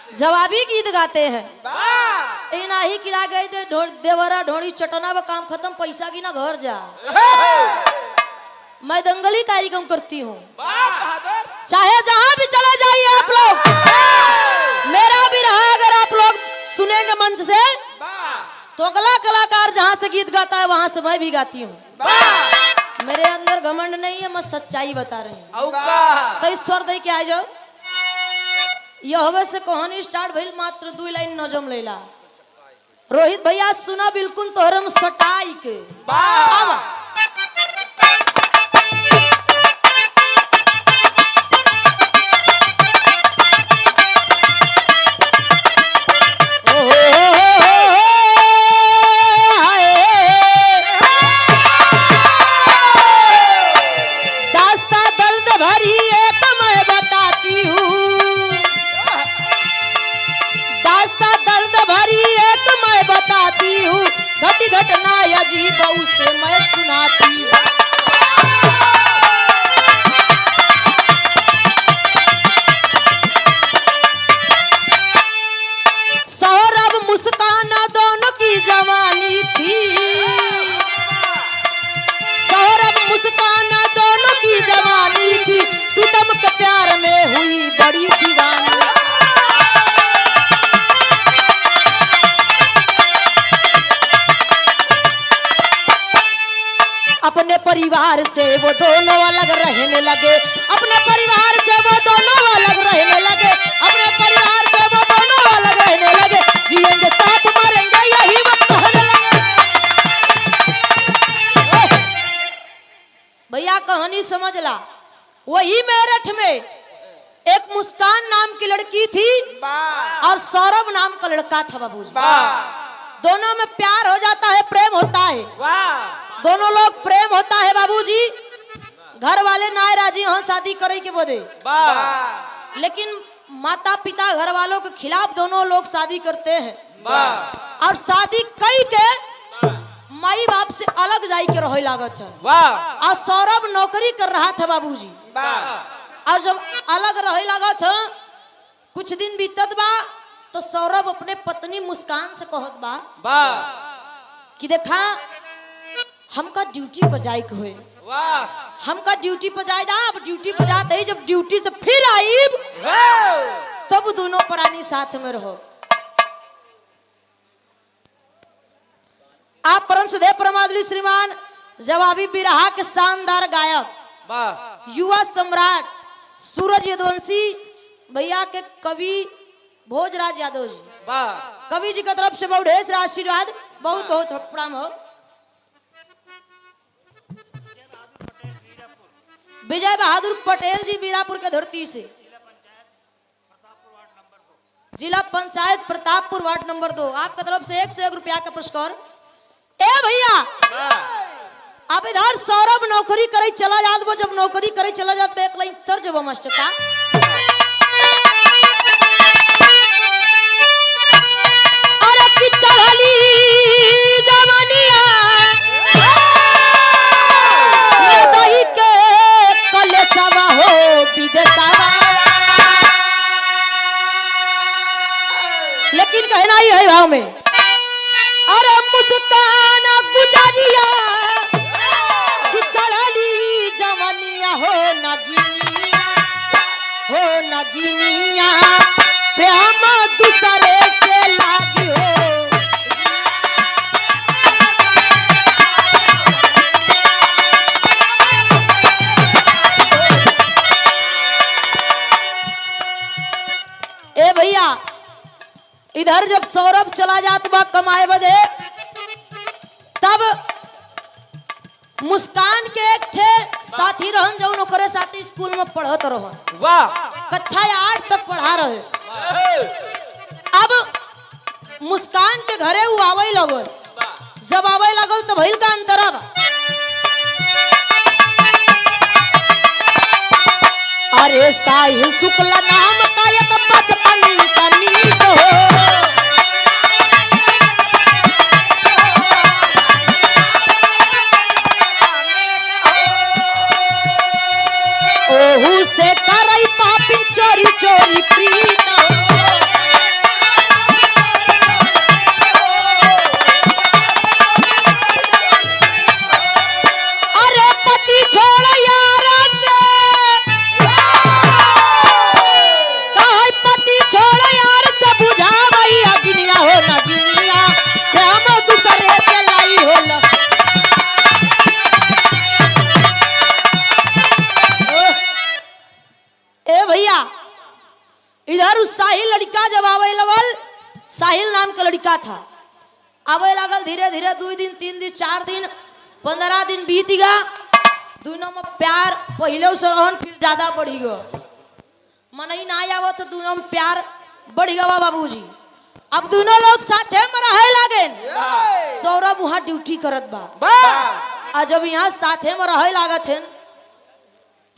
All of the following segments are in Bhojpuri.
जवाबी गीत गाते हैं। इना ही किला गए थे देवरा ढोड़ी चटना व काम खत्म, पैसा की ना घर जा। मैं दंगली कार्यक्रम करती हूँ, चाहे जहां भी चले जाइए आप लोग। मेरा भी रहा, अगर आप लोग सुनेंगे मंच से तो अगला कलाकार जहां से गीत गाता है वहां से मैं भी गाती हूँ। मेरे अंदर घमंड नहीं है, मैं सच्चाई बता रही हूँ। तो ईश्वर दे के आ जाओ। यह से कहानी स्टार्ट भइल, मात्र 2 लाइन नजम लेला। रोहित भैया सुना बिल्कुल तोहरम सटाई के। घटना अजीब उसे मैं सुनाती हूँ। सौरभ मुस्कान दोनों की जवानी थी, सौरभ मुस्कान दोनों की जवानी थी, प्रीतम के प्यार में हुई बड़ी दीवानी। अपने परिवार से वो दोनों अलग रहने लगे, अपने परिवार से वो दोनों अलग रहने लगे, अपने परिवार से वो दोनों अलग रहने लगे। जिएंगे साथ मरेंगे यही वक्त कहने लगे। भैया कहानी समझ ला। वही मेरठ में एक मुस्कान नाम की लड़की थी और सौरभ नाम का लड़का था बाबूजी। दोनों में प्यार हो जाता है, प्रेम होता है, दोनों लोग प्रेम होता है बाबूजी। घर वाले ना राजी हाँ शादी करे के बोले, लेकिन माता पिता घर वालों के खिलाफ दोनों लोग शादी करते हैं। और शादी कई के माई बाप से अलग जाई के रहे लागत है। और सौरभ नौकरी कर रहा था बाबूजी। और जब अलग रहे लागत है, कुछ दिन बीतत बा तो सौरभ अपने पत्नी मुस्कान से कहत बा कि देखा हमका ड्यूटी पर जाए के हुए, हमका ड्यूटी पर जाए दा। अब ड्यूटी पर जाते ही जब ड्यूटी से फिर आई तब दोनों प्राणी साथ में रहो। आप परम सुधे परमादुरी श्रीमान जवाबी बिरहा के शानदार गायक युवा सम्राट सूरज यदुवंशी भैया के कवि भोजराज यादव जी, कवि जी की तरफ से बहुत ढेर सारा आशीर्वाद, बहुत बहुत प्रणाम हो। विजय बहादुर पटेल जी मीरापुर के धरती से, जिला पंचायत प्रतापपुर वार्ड नंबर 2, आपकी तरफ से 101 रुपया का पुरस्कार। ए भैया अब इधर सौरभ नौकरी करे चला जात, वो जब नौकरी करे चला जात एक लाइन तर्ज वो मास्टर का। अरे कि चढ़ली जवानिया दही के कलेसवा हो विदेशवा, लेकिन कहना ही है भाव में। अरे मुस्कान गुजरिया कि चढ़ली जवानिया हो नगिनिया, हो नगिनिया प्रेम दूसरे से लागी हो। ए भैया इधर जब सौरभ चला जात बा कमाए बदे, तब मुस्कान के एक ठे साथी रहन जो नौकरे साथी स्कूल में पढ़त रहन। कक्षा 8 तक पढ़ा रहे। अब मुस्कान के घरे वो आवे लगल, जब आवे लगल तो भइल का अंतरा बा। अरे साहिल शुक्ला नाम का एक बचपन का मीत हो, ओहू से करई पापिन चोरी चोरी प्रीत हो। साहिल लड़का जब आवे लगल, साहिल नाम का लड़का था, आवे लगल धीरे धीरे 2 दिन 3 दिन 4 दिन 15 दिन बीत गया। दोनों में प्यार पहले से रहन फिर ज्यादा बढ़ी गो। मनई ना आवा तो दोनों में प्यार बढ़ गया बाबूजी। अब दोनों लोग साथे में रहे लागे। सौरभ वहाँ ड्यूटी करत बा। आ जब यहाँ साथे में रहे लागत हैं,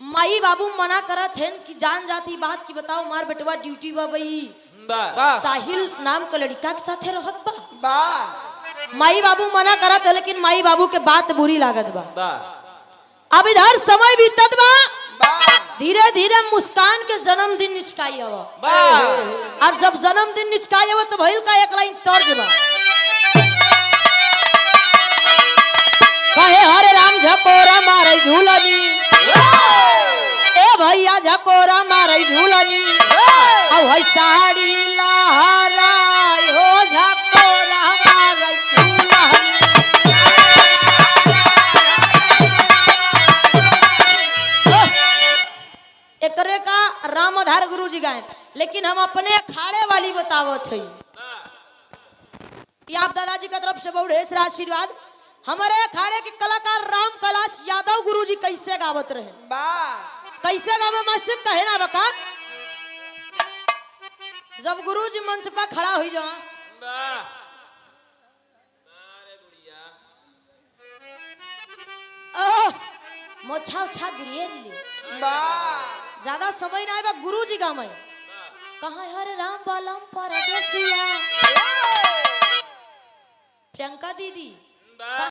माई बाबू मना करत हैं कि जान जाती बात की बताओ मार बेटवा ड्यूटी बा भाई। साहिल नाम का लड़का के साथे रहत बा। माई बाबू मना करत है, लेकिन माई बाबू के बात बुरी लागत बा। अब इधर समय बीतत बा, धीरे धीरे मुस्कान के जन्मदिन निचकाई हवा। और जब जन्मदिन निचकाई हवा तो भइल का एक लाइन तर्ज बा, कहे हरे राम झकोरा मारे झूलनी, ए भैया झकोरा मारे झूलनी, औ है साड़ी लहराई हो झकोरा मारे झूलनी। एकरे का रामधार गुरु जी गायन, लेकिन हम अपने अखाड़े वाली बतावत है। आप दादाजी की तरफ से बहुत ढेर सारा आशीर्वाद। हमारे अखाड़े के कलाकार राम कैलाश यादव गुरु जी कैसे गावत रहे, कैसे गावे मास्टर कहे ना बका। जब गुरु जी मंच पर खड़ा हुई जा, मोछा उछा गिरिए ज्यादा समय ना बा। गुरु जी का मैं कहाँ हरे राम बालम परदेसिया, प्रियंका दीदी